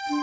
So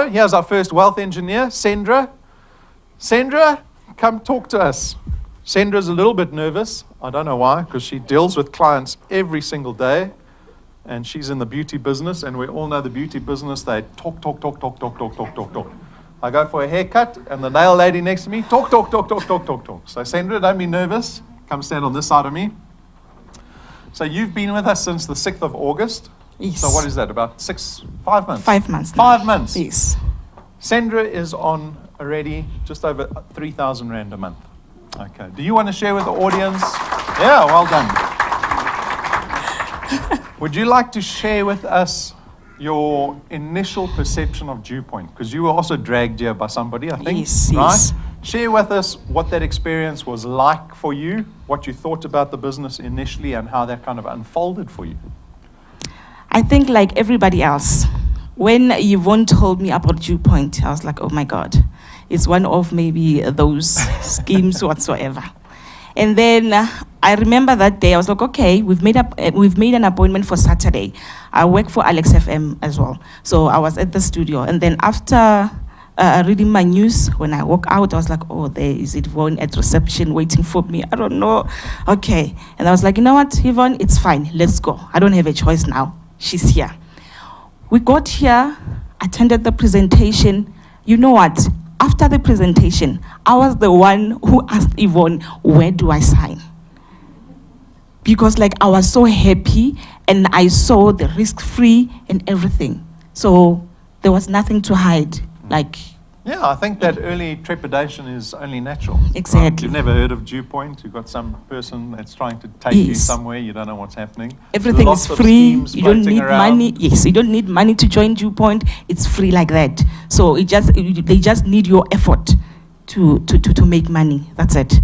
here's our first wealth engineer, Sandra. Sandra, come talk to us. Sandra's a little bit nervous. I don't know why, because she deals with clients every single day, and she's in the beauty business, and we all know the beauty business, they talk. I go for a haircut, and the nail lady next to me, talk. So Sandra, don't be nervous. Come stand on this side of me. So you've been with us since the 6th of August. Yes. So what is that, about 5 months? 5 months. 5 months. Yes. Sandra is on already just over 3,000 Rand a month. Okay. Do you want to share with the audience? Yeah, well done. Would you like to share with us your initial perception of Dew Point? Because you were also dragged here by somebody, I think. Yes, right? yes. Share with us what that experience was like for you, what you thought about the business initially, and how that kind of unfolded for you. I think like everybody else, when Yvonne told me about Dew Point, I was like, oh my God, it's one of maybe those schemes whatsoever. And then I remember that day, I was like, okay, we've made an appointment for Saturday. I work for Alex FM as well. So I was at the studio. And then after reading my news, when I walk out, I was like, oh, there is Yvonne at reception waiting for me. I don't know. Okay. And I was like, you know what, Yvonne, it's fine. Let's go. I don't have a choice now. She's here. We got here, attended the presentation. You know what? After the presentation, I was the one who asked Yvonne, where do I sign? Because like I was so happy and I saw the risk-free and everything. So there was nothing to hide. Like, yeah, I think that early trepidation is only natural. Exactly. Right? You've never heard of Dew Point. You've got some person that's trying to take you somewhere. You don't know what's happening. Everything Lots is free. You don't need around. money. Yes, you don't need money to join Dew Point. It's free like that. So they just need your effort to make money. That's it.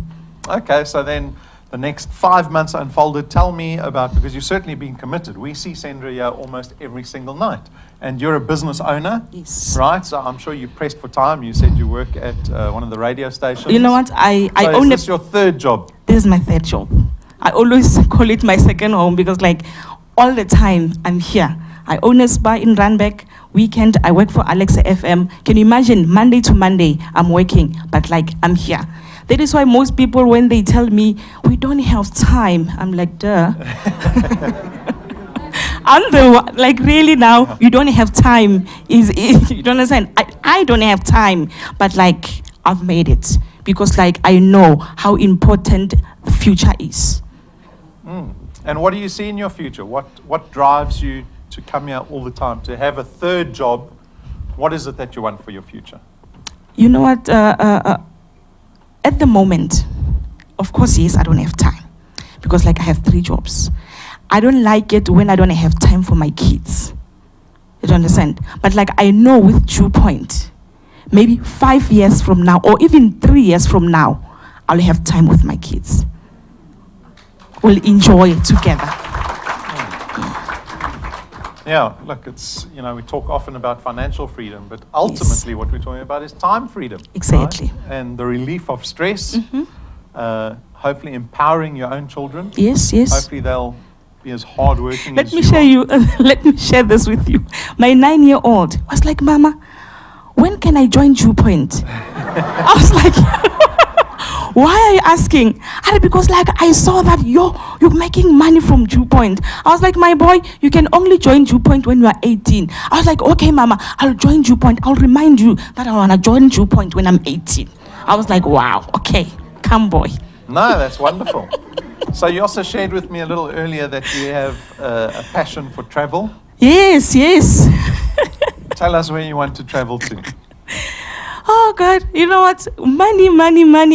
Okay, so then the next 5 months unfolded. Tell me about, because you've certainly been committed. We see Sandra here almost every single night. And you're a business owner, yes, right? So I'm sure you pressed for time. You said you work at one of the radio stations. You know what? I so own is this your third job? This is my third job. I always call it my second home because like all the time I'm here. I own a spa in Randburg. Weekend, I work for Alexa FM. Can you imagine, Monday to Monday, I'm working, but like I'm here. That is why most people, when they tell me, we don't have time, I'm like, duh. I'm the one, like really now, you don't have time. You don't understand? I don't have time, but like I've made it because like I know how important the future is. And what do you see in your future? What drives you to come here all the time, to have a third job? What is it that you want for your future? You know what? At the moment, of course, yes, I don't have time because like I have 3 jobs. I don't like it when I don't have time for my kids. You don't understand? But like I know with Dew Point, maybe 5 years from now or even 3 years from now, I'll have time with my kids. We'll enjoy it together. Yeah, look, it's, you know, we talk often about financial freedom, but ultimately Yes. what we're talking about is time freedom. Exactly. Right? And the relief of stress, hopefully empowering your own children. Yes, yes. Hopefully they'll be as hardworking Let as me you share are. you. Let me share this with you. My 9-year-old was like, Mama, when can I join Dew Point? I was like, why are you asking? Because like I saw that you're making money from Dew Point. I was like, my boy, you can only join Dew Point when you are 18. I was like, okay, Mama, I'll join Dew Point. I'll remind you that I want to join Dew Point when I'm 18. I was like, wow, okay, come boy. No, that's wonderful. So you also shared with me a little earlier that you have a passion for travel. Yes, yes. Tell us where you want to travel to. Oh God, you know what? Money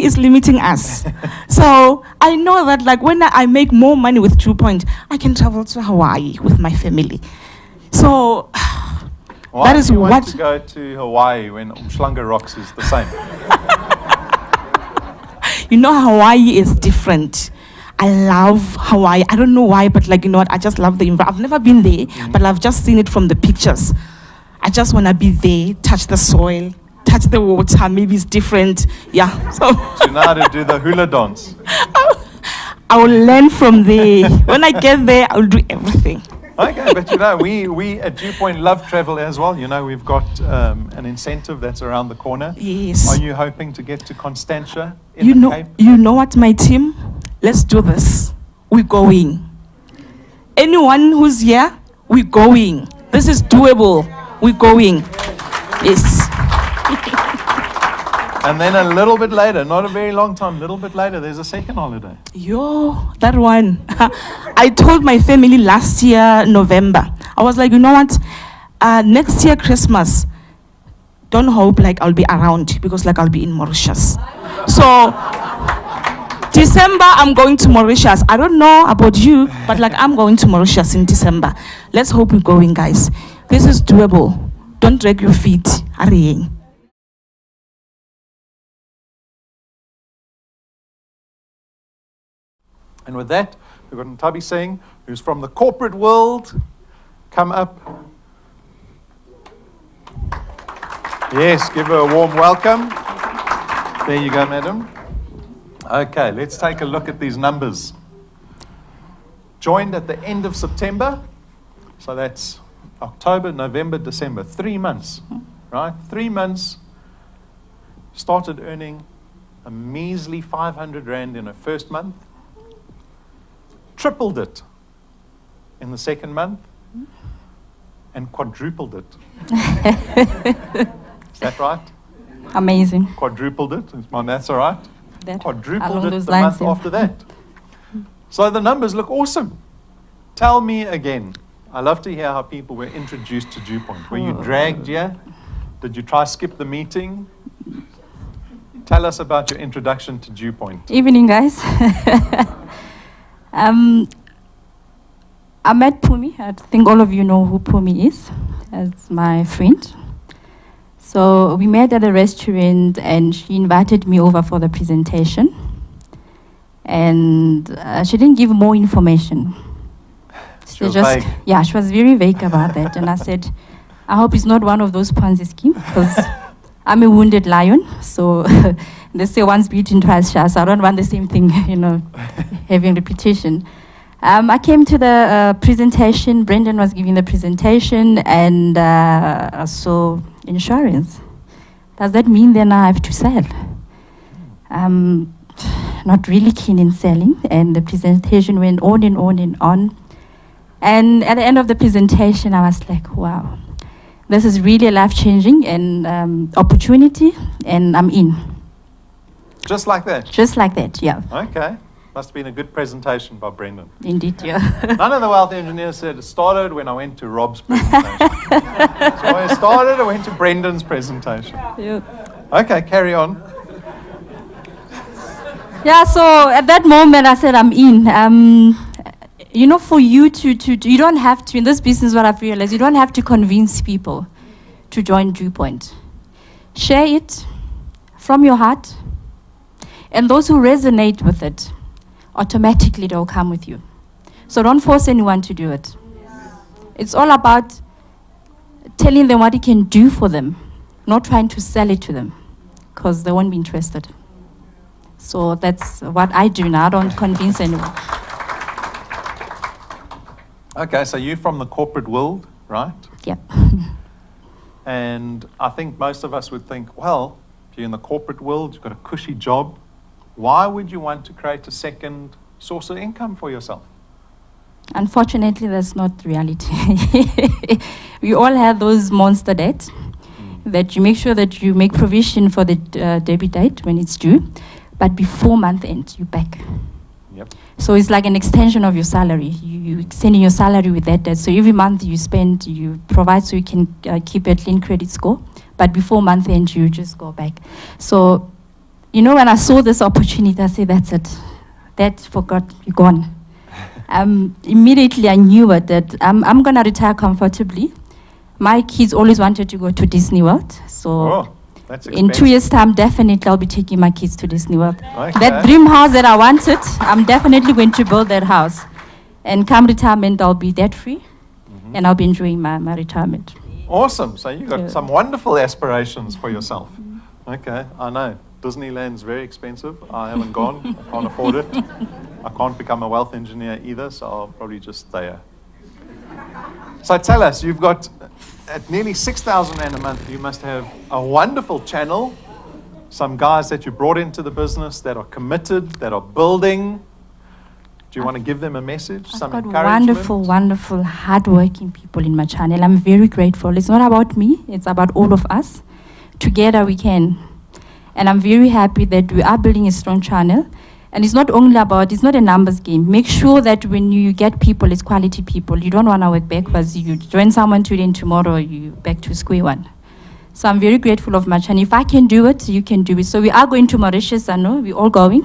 is limiting us. So I know that like when I make more money with Dew Point, I can travel to Hawaii with my family. So Why that is do you want what to go to Hawaii when Umhlanga Rocks is the same? You know, Hawaii is different. I love Hawaii. I don't know why, but like, you know what? I just love the environment. I've never been there, but I've just seen it from the pictures. I just want to be there, touch the soil, touch the water. Maybe it's different. Yeah. So Do you know how to do the hula dance? I will learn from there. When I get there, I'll do everything. Okay, but you know, we at Dew Point love travel as well. You know, we've got an incentive that's around the corner. Yes. Are you hoping to get to Constantia in You the know, Cape? you know what, my team? Let's do this. We're going. Anyone who's here, we're going. This is doable. We're going. Yes. And then a little bit later, not a very long time, a little bit later, there's a second holiday. Yo, that one. I told my family last year, November. I was like, you know what? Next year, Christmas, don't hope like I'll be around because like I'll be in Mauritius. So, December, I'm going to Mauritius. I don't know about you, but like I'm going to Mauritius in December. Let's hope we're going, guys. This is doable. Don't drag your feet. Hurrying. And with that, we've got Nthabiseng, who's from the corporate world. Come up. Yes, give her a warm welcome. There you go, madam. Okay, let's take a look at these numbers. Joined at the end of September, so that's October, November, December, 3 months, right? 3 months, started earning a measly 500 Rand in her first month, tripled it in the second month, and quadrupled it. Is that right? Amazing. Quadrupled it, is my maths all right? That, Quadrupled along it those the lines, month yeah. after that. So the numbers look awesome. Tell me again. I love to hear how people were introduced to Dew Point. Were you dragged here? Did you try skip the meeting? Tell us about your introduction to Dew Point. Evening, guys. I met Pumi. I think all of you know who Pumi is, as my friend. So we met at a restaurant, and she invited me over for the presentation. And she didn't give more information. She was vague. Yeah, she was very vague about that. And I said, I hope it's not one of those Ponzi schemes, because I'm a wounded lion. So they say once beaten, twice shy. So I don't want the same thing, you know, having repetition. I came to the presentation. Brendan was giving the presentation, and so insurance. Does that mean then I have to sell? Not really keen in selling, and the presentation went on and on and on. And at the end of the presentation, I was like, wow, this is really a life-changing and opportunity, and I'm in. Just like that? Just like that, yeah. Okay. Must have been a good presentation by Brendan. Indeed, yeah. None of the wealth engineers said it started when I went to Rob's presentation. So when it started, I went to Brendan's presentation. Yeah. Okay, carry on. Yeah, so at that moment, I said, I'm in. You know, for you to, you don't have to, in this business, what I've realized, you don't have to convince people to join Dew Point. Share it from your heart, and those who resonate with it, automatically they'll come with you. So don't force anyone to do it. It's all about telling them what it can do for them, not trying to sell it to them, because they won't be interested. So that's what I do now. I don't convince anyone. Okay, so you're from the corporate world, right? Yep. And I think most of us would think, well, if you're in the corporate world, you've got a cushy job, why would you want to create a second source of income for yourself? Unfortunately, that's not reality. We all have those monster debts that you make sure that you make provision for the debit date when it's due, but before month end, you're back. Yep. So it's like an extension of your salary. You extending your salary with that debt. So every month you spend, you provide so you can keep a clean credit score, but before month end, you just go back. So, you know, when I saw this opportunity, I said, that's it. That forgot, you're gone. Immediately I knew it, that I'm going to retire comfortably. My kids always wanted to go to Disney World. So Oh. That's In 2 expensive. years' time, definitely I'll be taking my kids to Disney World. Okay. That dream house that I wanted, I'm definitely going to build that house. And come retirement, I'll be debt-free, and I'll be enjoying my retirement. Awesome. So you got Yeah. some wonderful aspirations for yourself. Okay, I know. Disneyland's very expensive. I haven't gone. I can't afford it. I can't become a wealth engineer either, so I'll probably just stay here. So tell us, you've got at nearly 6,000 Rand a month, you must have a wonderful channel, some guys that you brought into the business that are committed, that are building. Do you want to give them a message, I've some got encouragement? wonderful, wonderful, hardworking people in my channel. I'm very grateful. It's not about me, it's about all of us. Together we can. And I'm very happy that we are building a strong channel. And it's not only about, it's not a numbers game. Make sure that when you get people, it's quality people. You don't want to work backwards. You join someone today and tomorrow you back to square one. So I'm very grateful of my channel. If I can do it, you can do it. So we are going to Mauritius, I know, we're all going.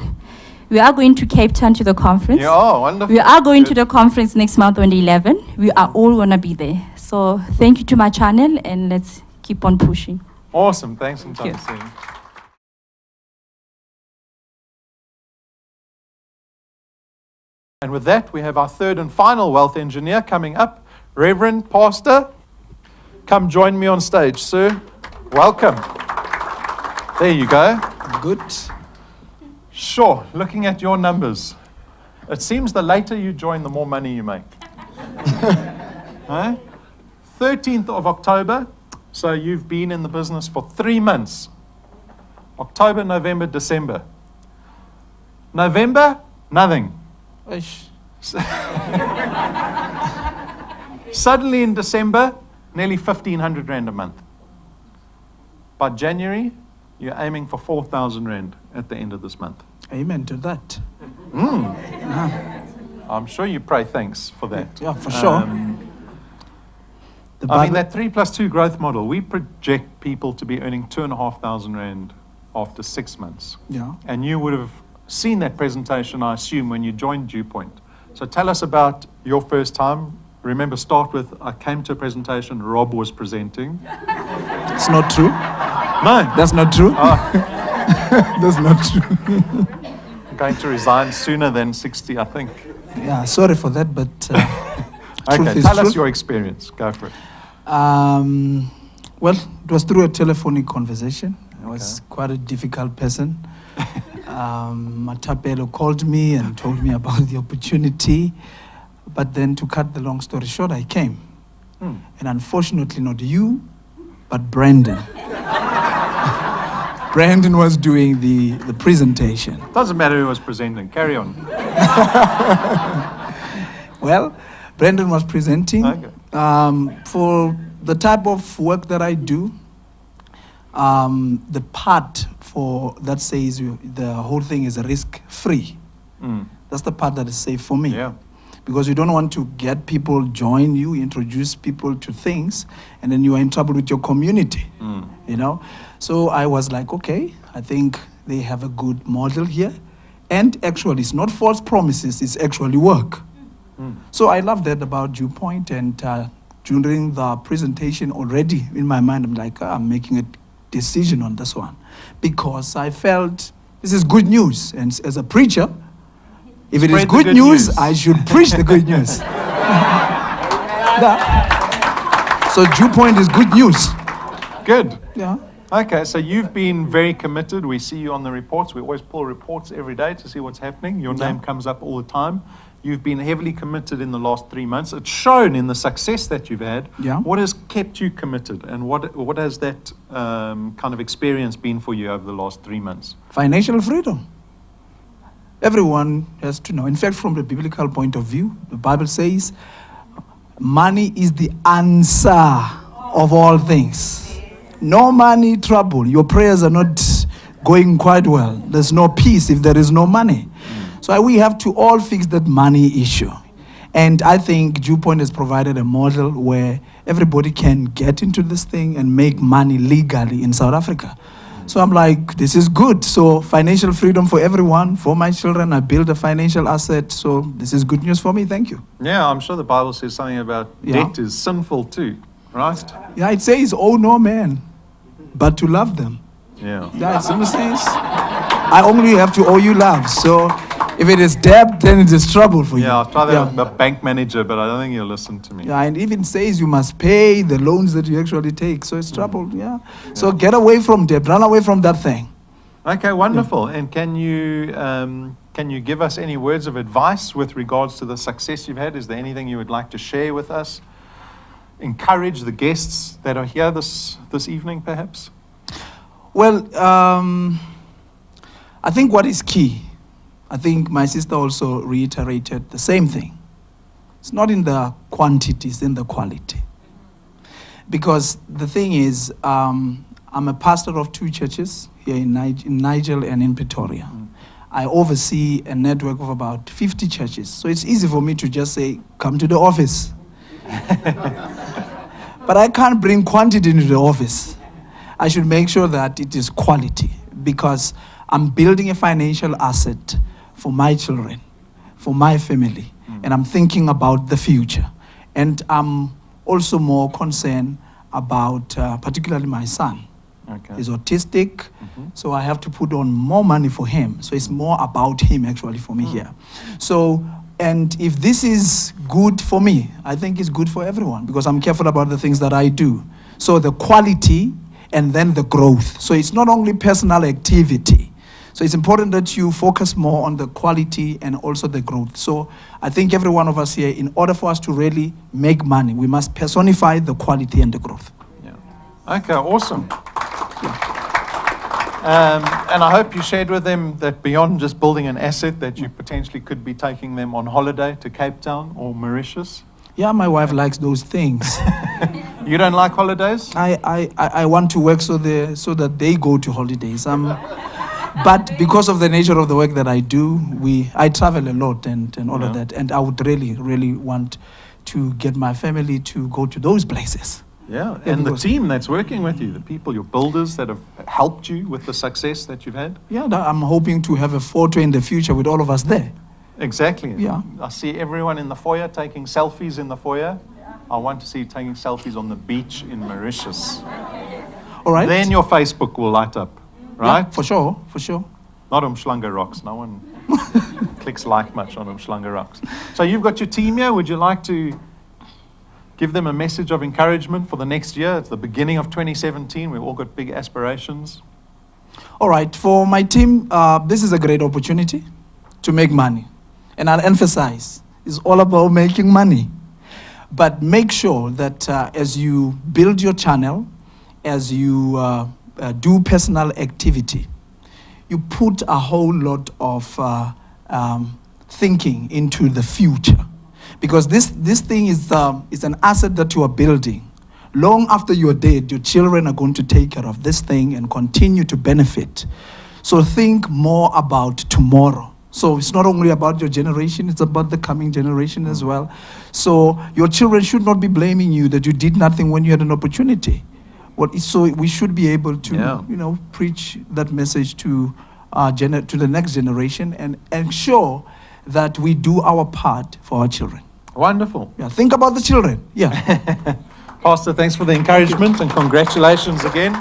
We are going to Cape Town to the conference. Yeah, oh, wonderful. We are going to Good. the conference next month on the 11th. We are all going to be there. So thank you to my channel, and let's keep on pushing. Awesome. Thanks, Thank you. Nthabiseng. And with that, we have our third and final wealth engineer coming up. Reverend Pastor, come join me on stage, sir. Welcome. There you go. Good. Sure, looking at your numbers, it seems the later you join, the more money you make. Huh? 13th of October, so you've been in the business for 3 months. October, November, December. November, nothing. Eish. Suddenly in December, nearly 1,500 Rand a month. By January, you're aiming for 4,000 Rand at the end of this month. Amen to that. I'm sure you pray thanks for that. Yeah, for sure. The I mean, Bible- that 3+2 growth model, we project people to be earning 2,500 Rand after 6 months. Yeah. And you would have seen that presentation, I assume, when you joined Dew Point. So tell us about your first time. Remember, start with, I came to a presentation, Rob was presenting. It's not true. No, That's not true. That's not true. I'm going to resign sooner than 60, I think. Yeah, sorry for that, but truth Okay, is tell truth. us your experience. Go for it. Well, it was through a telephonic conversation. I was quite a difficult person. Kabelo called me and told me about the opportunity. But then, to cut the long story short, I came. And unfortunately, not you, but Brandon. Brandon was doing the presentation. Doesn't matter who was presenting. Carry on. Well, Brandon was presenting. Okay. For the type of work that I do, the part for that says the whole thing is risk-free. That's the part that is safe for me. Yeah. Because you don't want to get people join you, introduce people to things, and then you are in trouble with your community. You know? So I was like, okay, I think they have a good model here. And actually, it's not false promises, it's actually work. So I love that about Dew Point, and during the presentation already in my mind, I'm like, I'm making a decision on this one. Because I felt this is good news. And as a preacher, if it is Spread the good good news, news. I should preach the good news. Yeah. So Dew Point is good news. Good. Yeah. Okay, so you've been very committed. We see you on the reports. We always pull reports every day to see what's happening. Your name comes up all the time. You've been heavily committed in the last 3 months. It's shown in the success that you've had. Yeah. What has kept you committed, and what has that kind of experience been for you over the last 3 months? Financial freedom. Everyone has to know. In fact, from the biblical point of view, the Bible says money is the answer of all things. No money, trouble. Your prayers are not going quite well. There's no peace if there is no money. So we have to all fix that money issue. And I think Dew Point has provided a model where everybody can get into this thing and make money legally in South Africa. So I'm like, this is good. So financial freedom for everyone, for my children. I build a financial asset. So this is good news for me. Thank you. Yeah, I'm sure the Bible says something about Yeah. debt is sinful too, right? Yeah, it says, oh no man, but to love them. Yeah. Yeah, it's in the sense. I only have to owe you love. So if it is debt, then it is trouble for you. Yeah, I'll try that with a bank manager, but I don't think he'll listen to me. Yeah, and even says you must pay the loans that you actually take. So it's trouble. Yeah. So get away from debt. Run away from that thing. Okay, wonderful. And can you give us any words of advice with regards to the success you've had? Is there anything you would like to share with us? Encourage the guests that are here this evening, perhaps? Well, I think what is key, I think my sister also reiterated the same thing. It's not in the quantity, it's in the quality. Because the thing is, I'm a pastor of 2 churches here in Nigel and in Pretoria. I oversee a network of about 50 churches. So it's easy for me to just say, come to the office. But I can't bring quantity into the office. I should make sure that it is quality, because I'm building a financial asset for my children, for my family, and I'm thinking about the future. And I'm also more concerned about particularly my son. Okay. He's autistic, so I have to put on more money for him. So it's more about him actually for me here. So, and if this is good for me, I think it's good for everyone, because I'm careful about the things that I do. So the quality and then the growth. So it's not only personal activity. So it's important that you focus more on the quality and also the growth. So I think every one of us here, in order for us to really make money, we must personify the quality and the growth. Yeah. Okay, awesome. And I hope you shared with them that beyond just building an asset, that you potentially could be taking them on holiday to Cape Town or Mauritius. Yeah, my wife likes those things. You don't like holidays? I want to work so that they go to holidays. But because of the nature of the work that I do, I travel a lot and all of that. And I would really, really want to get my family to go to those places. Yeah, and the team that's working with you, the people, your builders that have helped you with the success that you've had. Yeah, I'm hoping to have a photo in the future with all of us there. Exactly. Yeah. I see everyone in the foyer taking selfies in the foyer. I want to see you taking selfies on the beach in Mauritius. All right. Then your Facebook will light up, right? Yeah, for sure, for sure. Not Umhlanga Rocks. No one clicks like much on Umhlanga Rocks. So you've got your team here. Would you like to give them a message of encouragement for the next year? It's the beginning of 2017. We've all got big aspirations. All right. For my team, this is a great opportunity to make money. And I'll emphasize, it's all about making money. But make sure that as you build your channel, as you do personal activity, you put a whole lot of thinking into the future. Because this thing is an asset that you are building. Long after you're dead, your children are going to take care of this thing and continue to benefit. So think more about tomorrow. So it's not only about your generation, it's about the coming generation as well. So your children should not be blaming you that you did nothing when you had an opportunity. So we should be able to, preach that message to the next generation and ensure that we do our part for our children. Wonderful. Yeah, think about the children. Yeah. Pastor, thanks for the encouragement and congratulations again.